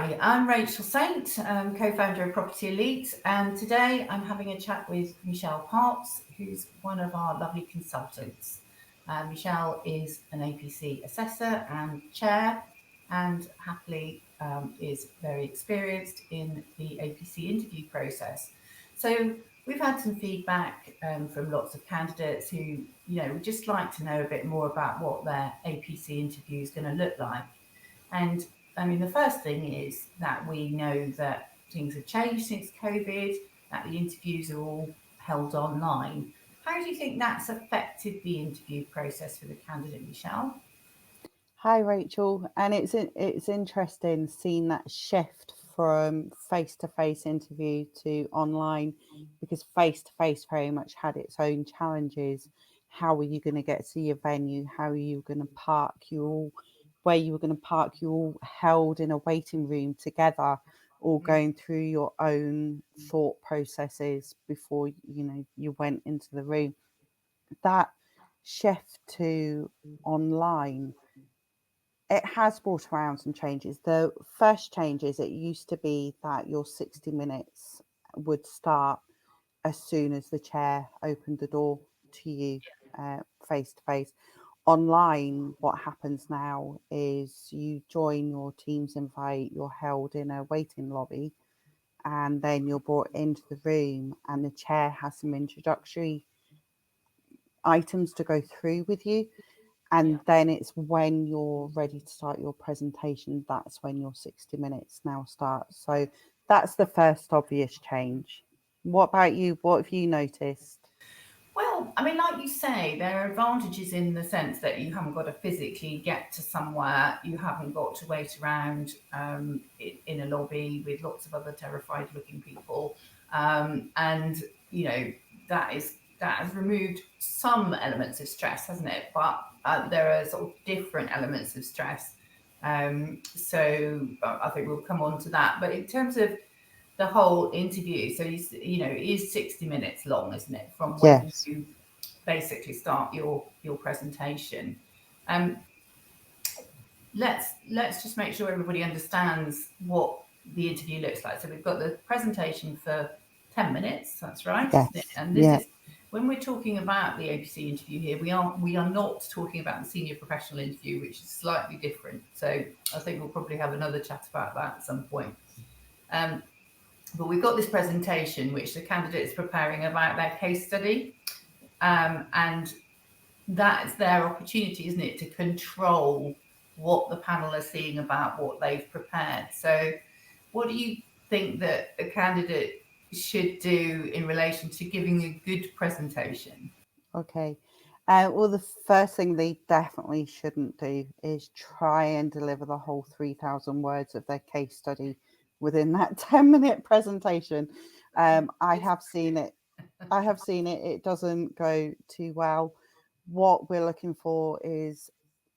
Hi, I'm Rachel Saint, co-founder of Property Elite, and today I'm having a chat with Michelle Parks, who's one of our lovely consultants. Michelle is an APC assessor and chair, and happily is very experienced in the APC interview process. So we've had some feedback from lots of candidates who, would just like to know a bit more about what their APC interview is going to look like. And I mean, the first thing is that we know that things have changed since COVID, that the interviews are all held online. How do you think that's affected the interview process for the candidate, Michelle? Hi, Rachel. And it's interesting seeing that shift from face-to-face interview to online, because face-to-face very much had its own challenges. How are you going to get to your venue? How are you going to park? Where you were going to park, you all held in a waiting room together, all going through your own thought processes before you went into the room. That shift to online, it has brought around some changes. The first changes, it used to be that your 60 minutes would start as soon as the chair opened the door to you face to face. Online, what happens now is you join your Teams invite, you're held in a waiting lobby, and then you're brought into the room, and the chair has some introductory items to go through with you. And then it's when you're ready to start your presentation, that's when your 60 minutes now starts. So that's the first obvious change. What about you? What have you noticed? Well, I mean, like you say, there are advantages in the sense that you haven't got to physically get to somewhere, you haven't got to wait around in a lobby with lots of other terrified looking people. And, that has removed some elements of stress, hasn't it? But there are sort of different elements of stress. So I think we'll come on to that. But in terms of the whole interview, so it is 60 minutes long, isn't it, from when Yes. you basically start your presentation. Um, let's just make sure everybody understands what the interview looks like. So we've got the presentation for 10 minutes, that's right, isn't it? Yes. And this Yeah. is when we're talking about the APC interview here, we are not talking about the senior professional interview, which is slightly different. So I think we'll probably have another chat about that at some point. But we've got this presentation which the candidate is preparing about their case study, and that's their opportunity, isn't it, to control what the panel are seeing about what they've prepared. So what do you think that a candidate should do in relation to giving a good presentation? Okay. Well, the first thing they definitely shouldn't do is try and deliver the whole 3,000 words of their case study within that 10-minute presentation. I have seen it. It doesn't go too well. What we're looking for is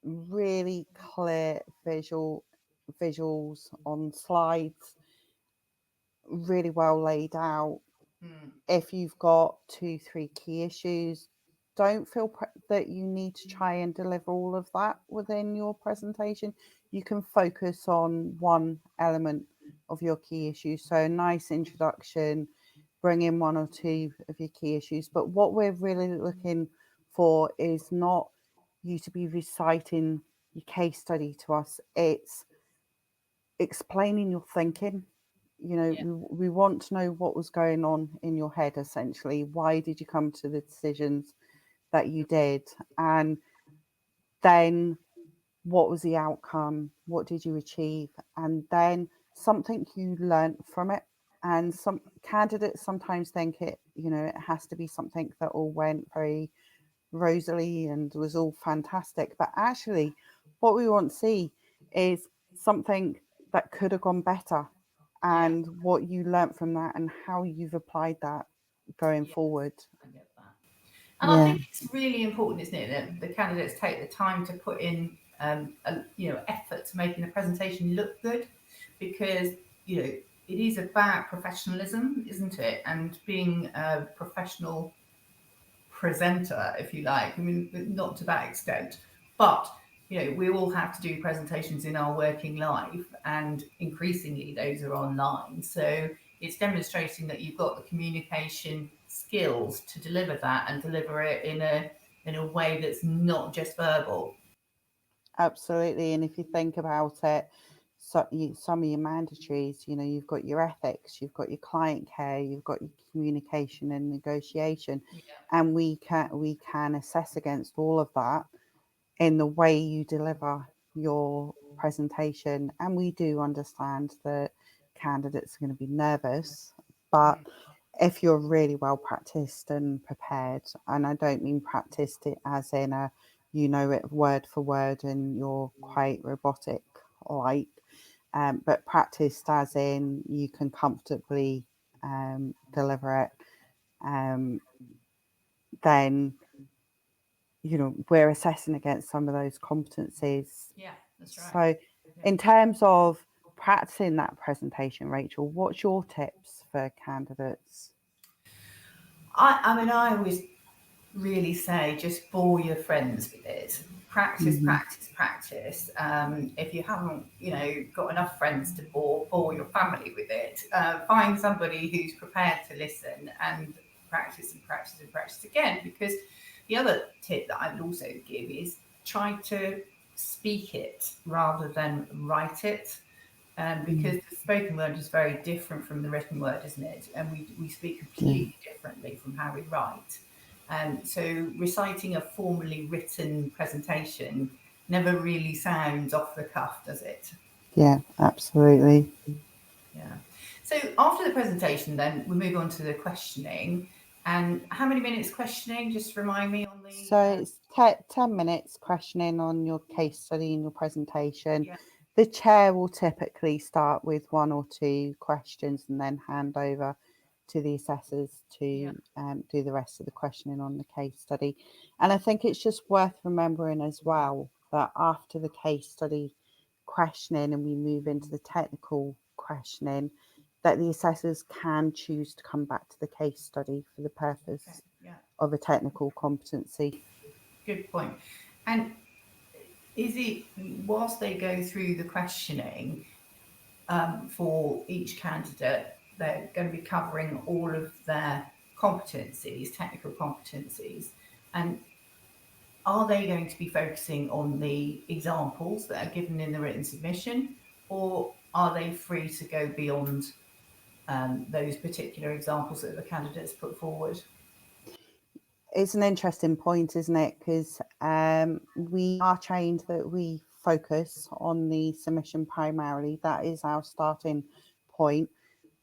really clear visuals on slides, really well laid out. If you've got 2-3 key issues, don't feel that you need to try and deliver all of that within your presentation. You can focus on one element of your key issues. So a nice introduction, bring in 1 or 2 of your key issues. But what we're really looking for is not you to be reciting your case study to us. It's explaining your thinking. We want to know what was going on in your head, essentially. Why did you come to the decisions that you did? And then what was the outcome? What did you achieve? And then something you learned from it. And some candidates sometimes think it has to be something that all went very rosily and was all fantastic. But actually, what we want to see is something that could have gone better, Yeah. and what you learnt from that and how you've applied that going Yes, forward. I get that. And I Yeah. think it's really important, isn't it, that the candidates take the time to put in, effort to making the presentation look good, because it is about professionalism, isn't it, and being a professional presenter, if you like. I mean, not to that extent, but we all have to do presentations in our working life, and increasingly those are online. So it's demonstrating that you've got the communication skills to deliver that and deliver it in a way that's not just verbal. Absolutely. And if you think about it, some of your mandatories, you've got your ethics, you've got your client care, you've got your communication and negotiation, Yeah. and we can assess against all of that in the way you deliver your presentation. And we do understand that candidates are going to be nervous, but if you're really well practiced and prepared, and I don't mean practiced it as in it word for word and you're quite robotic like, but practiced as in you can comfortably deliver it, then we're assessing against some of those competencies. Yeah, that's right. So in terms of practicing that presentation, Rachel, what's your tips for candidates? I mean, I always really say just bore your friends with it. Practice, practice, practice. If you haven't, got enough friends to bore your family with it, find somebody who's prepared to listen and practice and practice and practice again. Because the other tip that I would also give is try to speak it rather than write it. Because the spoken word is very different from the written word, isn't it? And we speak completely differently from how we write. So reciting a formally written presentation never really sounds off the cuff, does it? Yeah, absolutely. Yeah. So after the presentation, then we move on to the questioning. And how many minutes questioning? Just remind me on the. So it's 10 minutes questioning on your case study and your presentation. Yeah. The chair will typically start with 1 or 2 questions and then hand over to the assessors to do the rest of the questioning on the case study. And I think it's just worth remembering as well that after the case study questioning and we move into the technical questioning, that the assessors can choose to come back to the case study for the purpose of a technical competency. Good point. And is it, whilst they go through the questioning for each candidate, they're going to be covering all of their competencies, technical competencies, and are they going to be focusing on the examples that are given in the written submission, or are they free to go beyond those particular examples that the candidates put forward? It's an interesting point, isn't it? Because we are trained that we focus on the submission primarily. That is our starting point.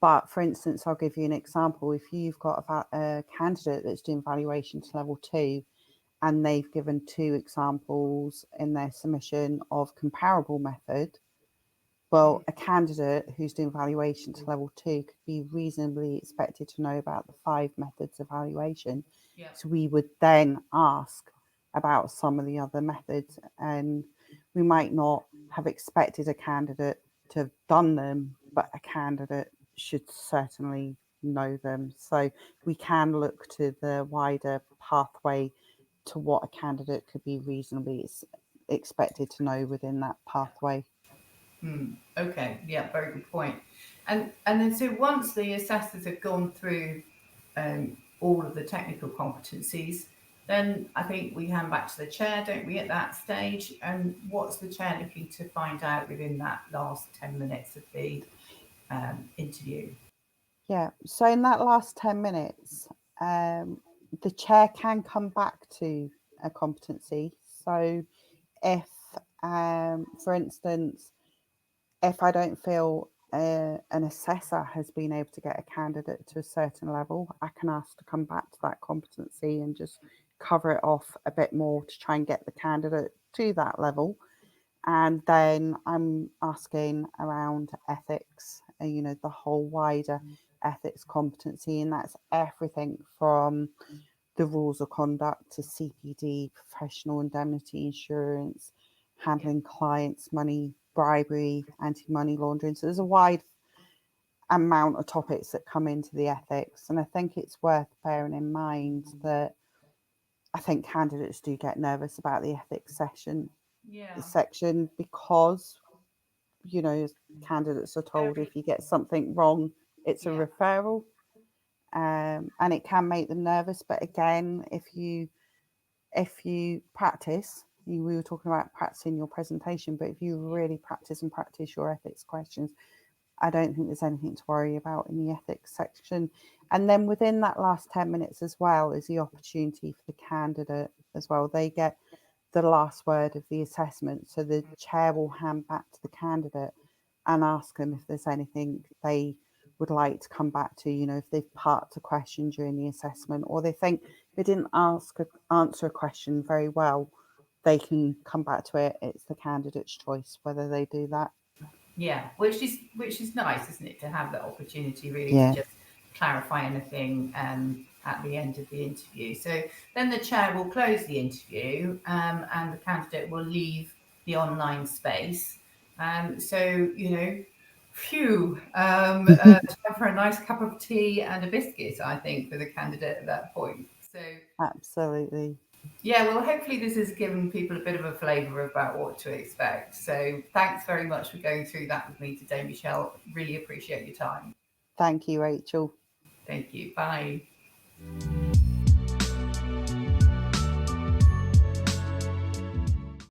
But for instance, I'll give you an example. If you've got a candidate that's doing valuation to level 2 and they've given 2 examples in their submission of comparable method, well, a candidate who's doing valuation to level 2 could be reasonably expected to know about the 5 methods of valuation. Yeah. So we would then ask about some of the other methods, and we might not have expected a candidate to have done them, but a candidate should certainly know them. So we can look to the wider pathway to what a candidate could be reasonably expected to know within that pathway. Okay, yeah, very good point. And then so once the assessors have gone through all of the technical competencies, then I think we hand back to the chair, don't we, at that stage? And what's the chair looking to find out within that last 10 minutes of the interview? Yeah, so in that last 10 minutes, the chair can come back to a competency. So if, for instance, if I don't feel an assessor has been able to get a candidate to a certain level, I can ask to come back to that competency and just cover it off a bit more to try and get the candidate to that level. And then I'm asking around ethics, the whole wider ethics competency, and that's everything from the rules of conduct to CPD, professional indemnity insurance, handling clients' money, bribery, anti-money laundering. So there's a wide amount of topics that come into the ethics, and I think it's worth bearing in mind that I think candidates do get nervous about the ethics session. section, because candidates are told if you get something wrong, it's a referral, and it can make them nervous. But again, if you practice, we were talking about practicing your presentation, but if you really practice your ethics questions, I don't think there's anything to worry about in the ethics section. And then within that last 10 minutes as well is the opportunity for the candidate as well. They get the last word of the assessment. So the chair will hand back to the candidate and ask them if there's anything they would like to come back to, if they've parked a question during the assessment, or they think they didn't answer a question very well, they can come back to it. It's the candidate's choice whether they do that. Yeah, which is nice, isn't it, to have that opportunity really to just clarify anything at the end of the interview. So then the chair will close the interview, and the candidate will leave the online space. So phew, time for a nice cup of tea and a biscuit, I think, for the candidate at that point. So absolutely. Yeah, well, hopefully this has given people a bit of a flavour about what to expect. So thanks very much for going through that with me today, Michelle. Really appreciate your time. Thank you, Rachel. Thank you. Bye.